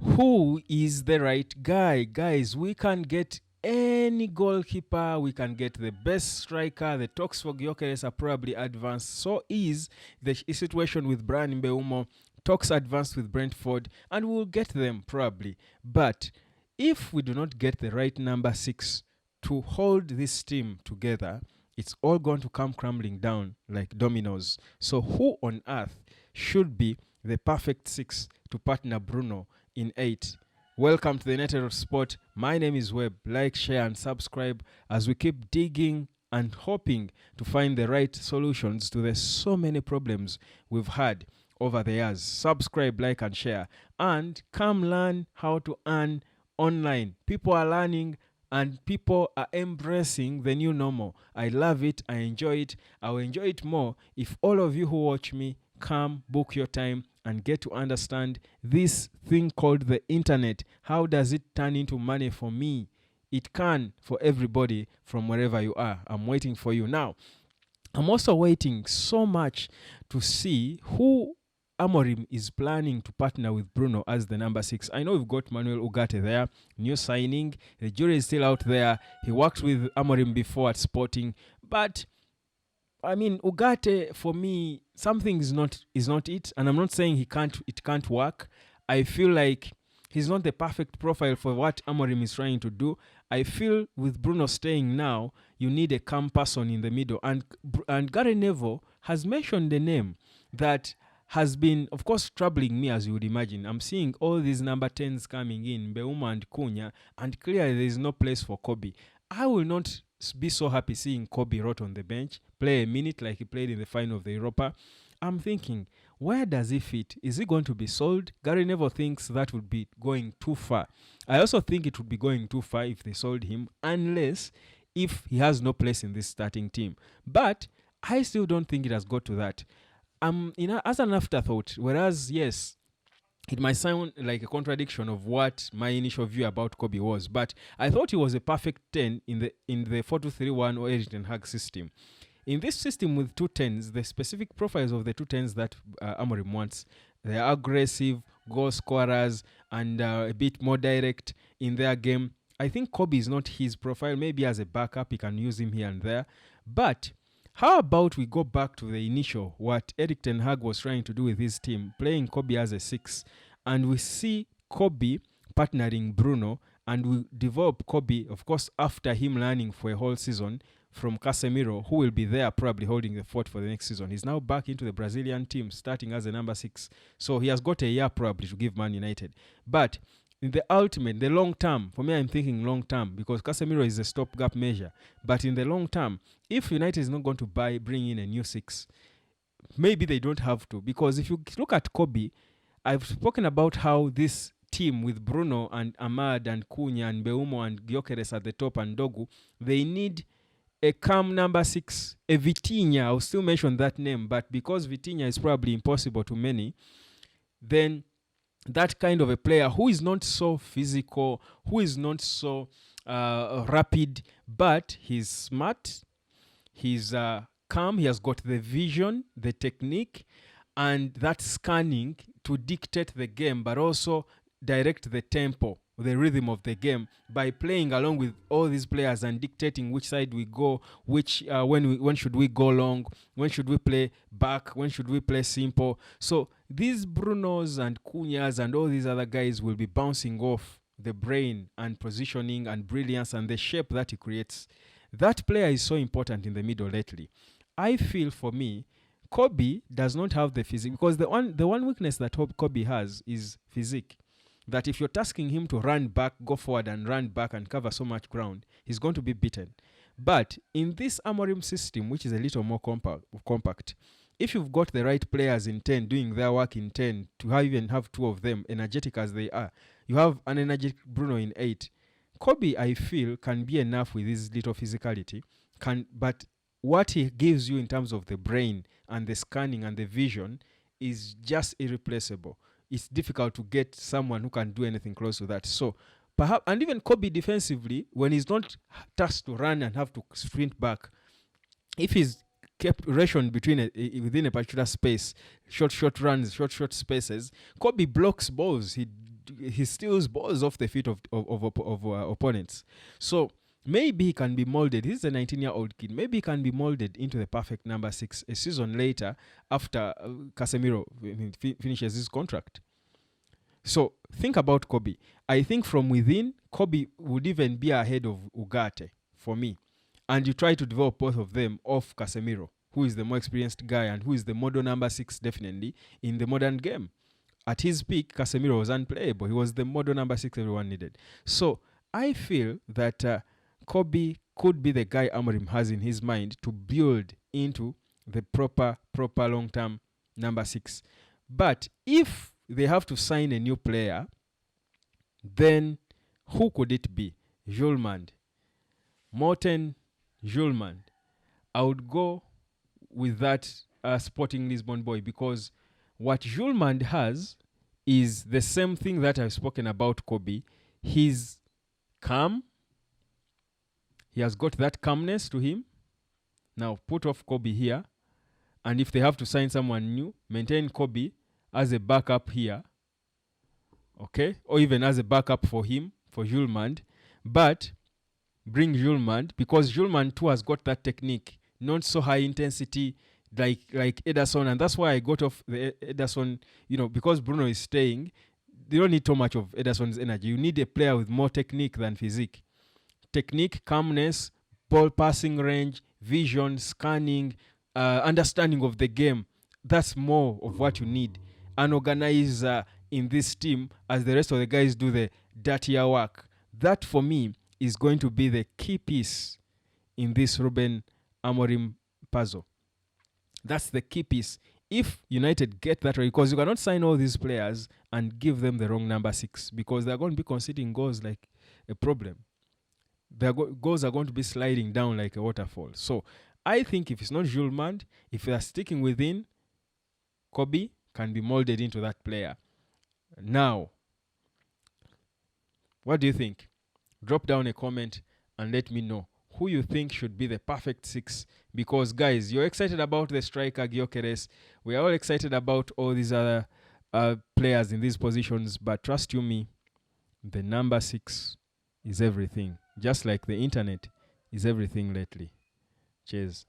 who is the right guy. Guys, we can get any goalkeeper, we can get the best striker. The talks for Gyökeres are probably advanced. So is the situation with Brian Mbeumo. Talks advanced with Brentford, and we'll get them probably. But if we do not get the right number 6 to hold this team together, it's all going to come crumbling down like dominoes. So who on earth should be the perfect 6 to partner Bruno in 8? Welcome to the United of Sport. My name is Webb. Like, share, and subscribe as we keep digging and hoping to find the right solutions to the so many problems we've had over the years. Subscribe, like, and share. And come learn how to earn online. People are learning and people are embracing the new normal. I love it. I enjoy it. I will enjoy it more if all of you who watch me come, book your time, and get to understand this thing called the internet. How does it turn into money for me? It can for everybody from wherever you are. I'm waiting for you. Now, I'm also waiting so much to see who Amorim is planning to partner with Bruno as the number 6. I know we've got Manuel Ugarte there, new signing. The jury is still out there. He worked with Amorim before at Sporting, but I mean, Ugarte, for me, something is not it, and I'm not saying it can't work. I feel like he's not the perfect profile for what Amorim is trying to do. I feel with Bruno staying now, you need a calm person in the middle, and Gary Neville has mentioned the name that has been, of course, troubling me, as you would imagine. I'm seeing all these number 10s coming in, Mbeumo and Cunha, and clearly there is no place for Kobbie. I will not be so happy seeing Kobbie rot on the bench, play a minute like he played in the final of the Europa. I'm thinking, where does he fit? Is he going to be sold? Gary Neville thinks that would be going too far. I also think it would be going too far if they sold him, unless if he has no place in this starting team. But I still don't think it has got to that. As an afterthought, whereas, yes, it might sound like a contradiction of what my initial view about Kobbie was, but I thought he was a perfect 10 in the 4-2-3-1 or Erik ten Hag system. In this system with 2 10s, the specific profiles of the 2 10s that Amorim wants, they are aggressive, goal scorers, and a bit more direct in their game. I think Kobbie is not his profile. Maybe as a backup, he can use him here and there. But how about we go back to the initial, what Erik ten Hag was trying to do with his team, playing Kobbie as a 6, and we see Kobbie partnering Bruno, and we develop Kobbie, of course, after him learning for a whole season from Casemiro, who will be there probably holding the fort for the next season. He's now back into the Brazilian team, starting as a number 6. So he has got a year probably to give Man United. But in the ultimate, the long term, for me, I'm thinking long term because Casemiro is a stopgap measure. But in the long term, if United is not going to bring in a new 6, maybe they don't have to. Because if you look at Kobbie, I've spoken about how this team with Bruno and Ahmad and Cunha and Mbeumo and Gyökeres at the top and Dogu, they need a calm number 6, a Vitinha. I'll still mention that name, but because Vitinha is probably impossible to many, then that kind of a player who is not so physical, who is not so rapid, but he's smart, he's calm, he has got the vision, the technique, and that scanning to dictate the game, but also direct the tempo, the rhythm of the game by playing along with all these players and dictating which side we go, when should we go long, when should we play back, when should we play simple. So these Brunos and Cunhas and all these other guys will be bouncing off the brain and positioning and brilliance and the shape that he creates. That player is so important in the middle lately. I feel for me, Kobbie does not have the physique because the one weakness that Kobbie has is physique. That if you're tasking him to run back, go forward and run back and cover so much ground, he's going to be beaten. But in this Amorim system, which is a little more compact, if you've got the right players in 10 doing their work in 10, to even have 2 of them, energetic as they are, you have an energetic Bruno in 8. Kobbie, I feel, can be enough with his little physicality, but what he gives you in terms of the brain and the scanning and the vision is just irreplaceable. It's difficult to get someone who can do anything close to that. So perhaps, and even Kobbie defensively, when he's not tasked to run and have to sprint back, if he's kept rationed within a particular space, short runs, short spaces, Kobbie blocks balls. He he steals balls off the feet of opponents. So maybe he can be molded. He's a 19-year-old kid. Maybe he can be molded into the perfect number 6 a season later after Casemiro finishes his contract. So think about Kobbie. I think from within, Kobbie would even be ahead of Ugarte for me. And you try to develop both of them off Casemiro, who is the more experienced guy and who is the modern number 6 definitely in the modern game. At his peak, Casemiro was unplayable. He was the modern number 6 everyone needed. So I feel that Kobbie could be the guy Amorim has in his mind to build into the proper long-term number 6. But if they have to sign a new player, then who could it be? Julmand. Morten Julmand. I would go with that Sporting Lisbon boy, because what Julmand has is the same thing that I've spoken about Kobbie. He's calm. He has got that calmness to him. Now put off Kobbie here, and if they have to sign someone new, maintain Kobbie as a backup here, okay, or even as a backup for him, for Julmand, but bring Julmand, because Julmand too has got that technique, not so high intensity like Ederson, and that's why I got off the Ederson, because Bruno is staying. You don't need too much of Ederson's energy. You need a player with more technique than physique. Technique, calmness, ball passing range, vision, scanning, understanding of the game. That's more of what you need. An organizer in this team, as the rest of the guys do the dirtier work. That for me is going to be the key piece in this Ruben Amorim puzzle. That's the key piece. If United get that right, because you cannot sign all these players and give them the wrong number 6, because they're going to be conceding goals like a problem. Their goals are going to be sliding down like a waterfall. So I think if it's not Julmand, if they're sticking within, Kobbie can be molded into that player. Now, what do you think? Drop down a comment and let me know who you think should be the perfect 6. Because, guys, you're excited about the striker, Gyökeres. We are all excited about all these other players in these positions. But trust you me, the number 6 is everything. Just like the internet is everything lately. Cheers.